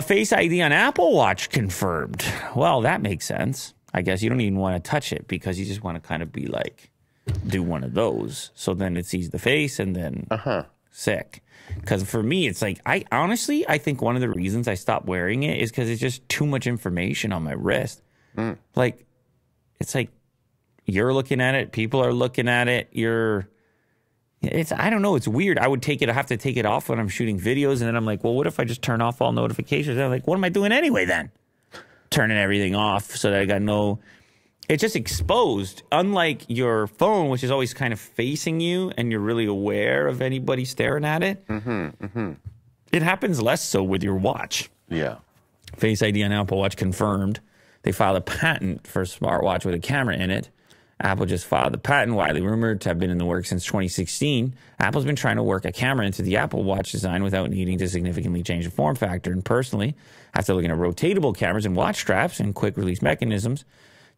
Face ID on Apple Watch confirmed. Well, that makes sense. I guess you don't even want to touch it because you just want to kind of be like, do one of those. So then it sees the face and then sick. Because for me, it's like, I think one of the reasons I stopped wearing it is because it's just too much information on my wrist. Like, it's like you're looking at it, people are looking at it, I don't know, it's weird. I have to take it off when I'm shooting videos, and then I'm like, well, what if I just turn off all notifications? And I'm like, what am I doing anyway then? Turning everything off so that I got it's just exposed. Unlike your phone, which is always kind of facing you and you're really aware of anybody staring at it. It happens less so with your watch. Yeah. Face ID on Apple Watch confirmed. They filed a patent for a smartwatch with a camera in it. Apple just filed the patent, widely rumored to have been in the works since 2016. Apple's been trying to work a camera into the Apple Watch design without needing to significantly change the form factor. And personally, after looking at rotatable cameras and watch straps and quick release mechanisms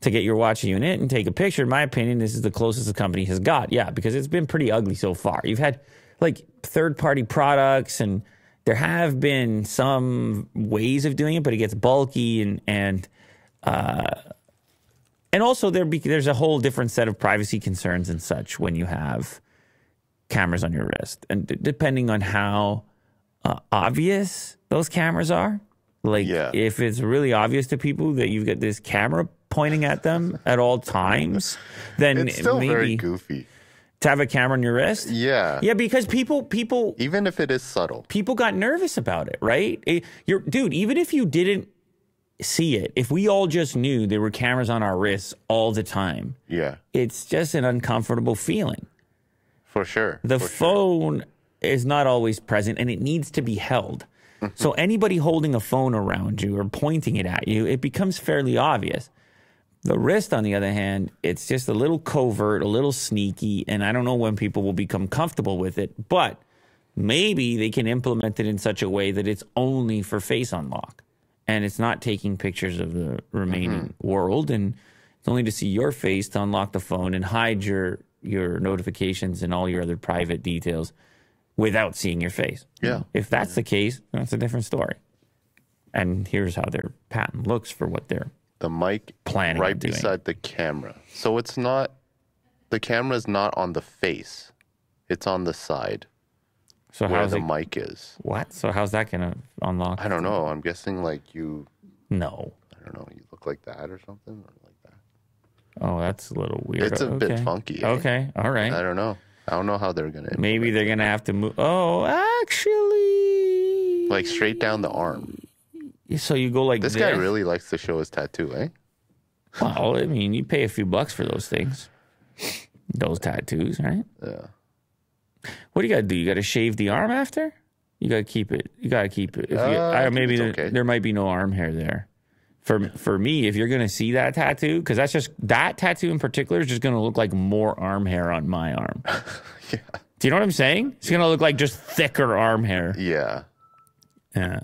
to get your watch unit and take a picture, in my opinion, this is the closest the company has got. Yeah, because it's been pretty ugly so far. You've had like third-party products, and there have been some ways of doing it, but it gets bulky and also there's a whole different set of privacy concerns and such when you have cameras on your wrist. And depending on how obvious those cameras are, like if it's really obvious to people that you've got this camera pointing at them at all times, then it's still maybe very goofy to have a camera on your wrist. Yeah. Yeah, because people even if it is subtle, people got nervous about it, right? Dude, even if you didn't see it, if we all just knew there were cameras on our wrists all the time, it's just an uncomfortable feeling. For sure. The phone is not always present, and it needs to be held. So anybody holding a phone around you or pointing it at you, it becomes fairly obvious. The wrist, on the other hand, it's just a little covert, a little sneaky, and I don't know when people will become comfortable with it, but maybe they can implement it in such a way that it's only for face unlock. And it's not taking pictures of the remaining world, and it's only to see your face to unlock the phone and hide your notifications and all your other private details without seeing your face. Yeah. If that's the case, that's a different story. And here's how their patent looks for what they're the mic planning right on doing. beside the camera. So it's not, the camera is not on the face. It's on the side. So where the mic is. What? So how's that going to unlock? I don't know. I'm guessing like you... No. I don't know. You look like that or something? Or like that. Oh, that's a little weird. It's a bit funky. Eh? Okay. All right. I don't know. I don't know how they're going to... Maybe they're going to have to move... Oh, actually... Like straight down the arm. So you go like this. This guy really likes to show his tattoo, eh? Well, I mean, you pay a few bucks for those things. Those tattoos, right? Yeah. What do you got to do? You got to shave the arm after? You got to keep it. You got to keep it. Maybe there might be no arm hair there. For me, if you're going to see that tattoo, because that tattoo in particular is just going to look like more arm hair on my arm. Yeah. Do you know what I'm saying? It's going to look like just thicker arm hair. Yeah. Yeah.